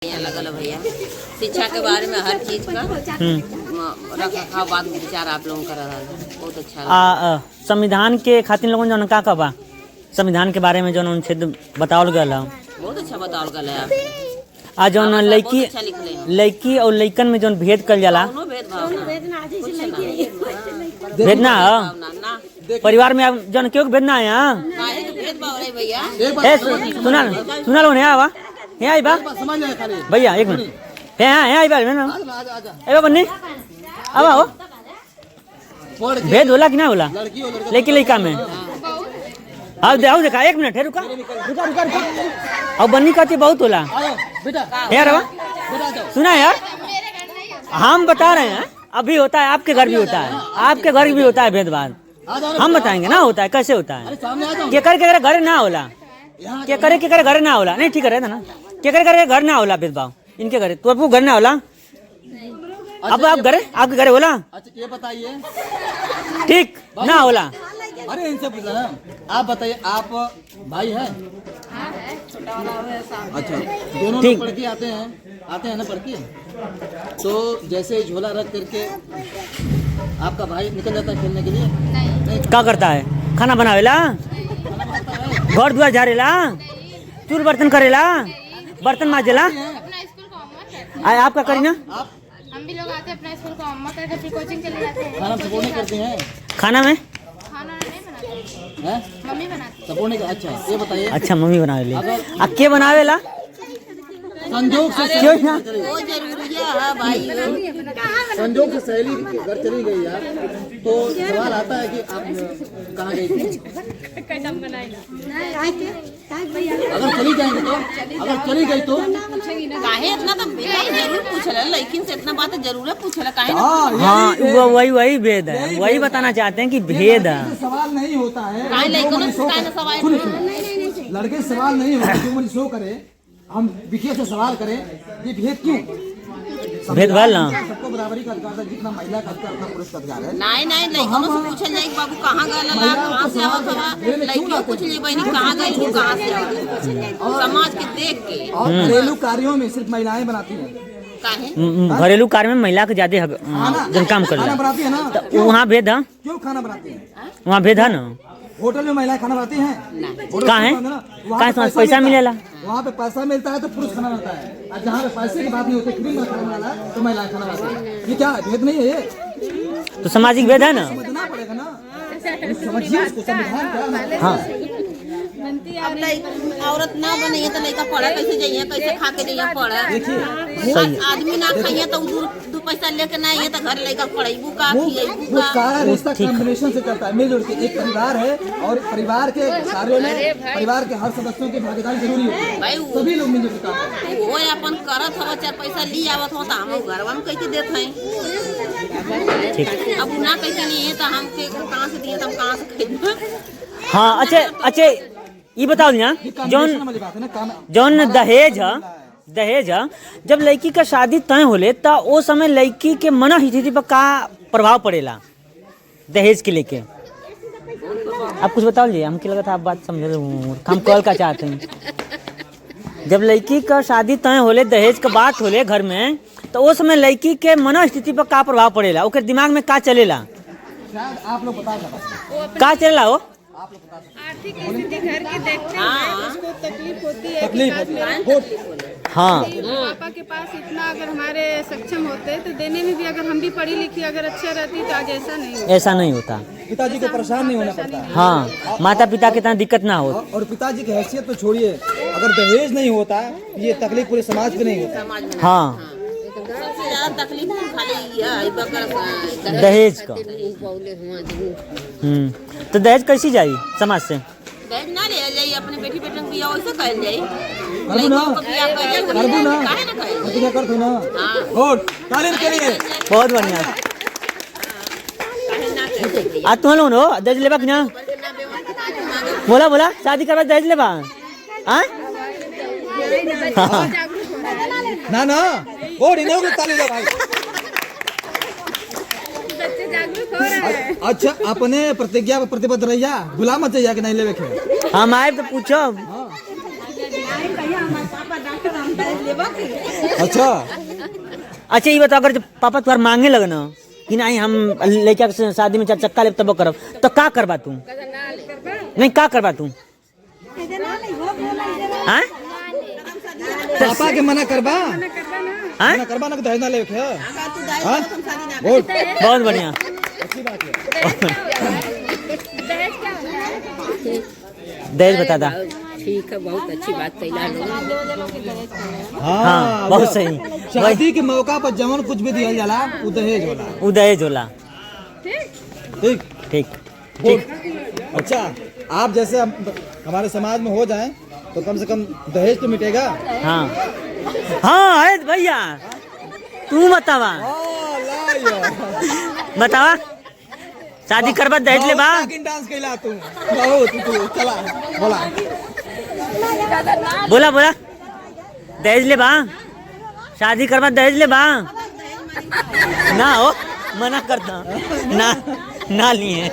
लगल है भैया शिक्षा के बारे में हर चीज का रख रखाव बात विचार आप लोगों का रहा बहुत अच्छा संविधान के खातिर लोगों जौन का बा संविधान के बारे में जौन अनुच्छेद बतावल गया बहुत अच्छा बतावल गया है आ जौन लड़की और लड़कन में जौन भेद कर जाला भेद ना परिवार में जौन क्यों भेद ना है सुना सुना लो नहीं यहाँ आई बा भैया एक मिनट यहाँ आई बा बन्नी अब आओ भेद होला कि ना होला लड़की लड़का में आओ देखा एक मिनट है रुका रुका रुका रुका और बन्नी कहती बहुत होला यार सुना यार हम बता रहे हैं अभी होता है आपके घर भी होता है आपके घर भी होता है भेदभाव हम बताएंगे ना होता है कैसे होता है के करे घर ना होला के करे घर ना होला नहीं ठीक है ना के करे घर ना होला भेदभाव इनके घरे तो आपको घर ना होला अब आप घरे आपके घरे होला अच्छा ये बताइए ठीक ना होला अरे इनसे पूछा ना आप बताइए आप भाई है अच्छा दोनों लोग पढ़ के आते हैं ना पढ़ के तो जैसे झोला रख करके आपका भाई निकल जाता है खेलने के लिए नहीं क्या करता है खाना बनावेला घर द्वार झाड़ेला चूर बर्तन करेला बर्तन माजेला आपका करी ना हम भी लोग आते हैं अपना स्कूल का होमवर्क करके फिर कोचिंग चले जाते हैं खाना सपोर्ट नहीं करते हैं खाना में खाना नहीं बनाते हैं मम्मी बनाती सपोर्ट नहीं अच्छा ये बताइए अच्छा मम्मी बनावेली के बनावेला संजोग से क्यों ना बहुत जरूरी है भाई संजोग से सहेली घर चली गई यार तो सवाल आता है कि आप कहाँ गई थी अगर चली गई तो काहे इतना तो जरूर पूछला लेकिन से इतना बात जरूर पूछला काहे हाँ वही भेद है वही बताना चाहते हैं कि भेद है सवाल नहीं होता है काहे लइकन काहे ना सवाल लड़के सवाल नहीं होता जो मर्जी सो करे हम विषय से सवाल करें ये भेद क्यों भेदभाव ना सबको बराबरी का अधिकार है जितना महिला का अधिकार उतना पुरुष का अधिकार है नहीं लइकन से पूछल जाए बाबू कहां गला कहां से आवत हवा लइकियों पूछ ली बहनी कहां गई तू कहां से आवत समाज के देख के और घरेलू कार्यों में सिर्फ महिलाएं बनाती हैं काहे घरेलू कार्य में महिला के ज्यादा जन काम कर खाना बनाती है ना वहाँ भेद है क्यों खाना बनाती है वहाँ भेद है ना होटल में महिलाएं खाना बनाती हैं कहाँ है पैसा मिलेला वहाँ पे पैसा मिलता है तो पुरुष खाना बनाता है और जहाँ पे पैसे की बात नहीं होती फ्री में खाना बनाना तो महिलाएं खाना बनाती है ये क्या भेद नहीं है ये तो सामाजिक भेद है ना समझना पड़ेगा ना समझिए इसको संविधान क्या है हाँ अब औरत ना बने तो लड़का पढ़ा कैसे जाइए कैसे खा के जाइए पढ़ा आदमी ना खाइए तो दो पैसा लेके ना आइए तो घर लड़का पढ़ेबू का वो सारा रिश्ता कॉम्बिनेशन से करता है मिलजुल के एक परिवार है और परिवार के कार्यों में परिवार के हर सदस्यों की भागीदारी जरूरी होती है सभी लोग मिलजुल के काम वो अपन करत हो चार पैसा ली आवत हो तो हम घरवा में कैसे देते हैं अब ना कैसे लिए तो हम कहाँ से दिए तो हम कहाँ से खरीदे हाँ अच्छा ये बताओ ना जौन दहेज है जब लड़की का शादी तय होले तो वो समय लड़की के मन स्थिति पर का प्रभाव पड़ेला दहेज के लेके आप कुछ बताओ जी हमको लगा था आप बात समझ हम कॉल का चाहते हैं जब लड़की का शादी तय होले दहेज का बात होले घर में तो वो समय लड़की के मन स्थिति पर का प्रभाव पड़ेला ओकर दिमाग में का चलेला आप लोग बता सकते का चलेला हो आर्थिक स्थिति घर की देखते हैं उसको तकलीफ होती है हाँ पापा के पास इतना अगर हमारे सक्षम होते तो देने में भी अगर हम भी पढ़ी लिखी अगर अच्छा रहती तो आज ऐसा नहीं होता पिताजी को परेशान नहीं होना पड़ता हाँ माता पिता के इतना दिक्कत ना हो और पिताजी की हैसियत तो छोड़िए अगर दहेज नहीं होता ये तकलीफ पूरे समाज पे नहीं होता हाँ सबसे ज्यादा तकलीफ खाली दहेज का तो दहेज कैसी जाई समाज से दहेज ना ले जाइए अपने बेटी बेटन बिया वैसे कहल जाई कर दो ना और तालीम के लिए बहुत बढ़िया आ तुम लोग हो दहेज लेबा कि ना बोला शादी करवा दहेज लेबा ना और इन्हों को ताली दो भाई अच्छा अपने प्रतिज्ञा पर प्रतिबद्ध रहिया भुला मत जाइए कि नहीं लेवे के हम आए तो पूछो अच्छा अच्छा ये बताओ अगर जब पापा तुम्हार मांगे लगन कि नहीं हम लड़का के शादी में 4 चक्का ले तब करब तो का करबा तू नहीं का करबा तू हाँ पापा के मना करबा हाँ मना करबा ना कि दहेज ना ले के हां बहुत बढ़िया अच्छी बात है। दहेज बता दा ठीक है, बहुत अच्छी बात कैला हाँ बहुत सही शादी के मौका पर जवन कुछ भी दिया जाला वो दहेज होला। वो दहेज होला ठीक ठीक ठीक। अच्छा आप जैसे हमारे समाज में हो जाएं तो कम से कम दहेज तो मिटेगा। हाँ हाँ है भैया तू बतावा बतावा शादी करबा दहेज ले बा डांस कैला तू बहुत तू चला बोला बोला बोला दहेज ले बा शादी करबा दहेज ले बा ना हो मना करता ना ना लिए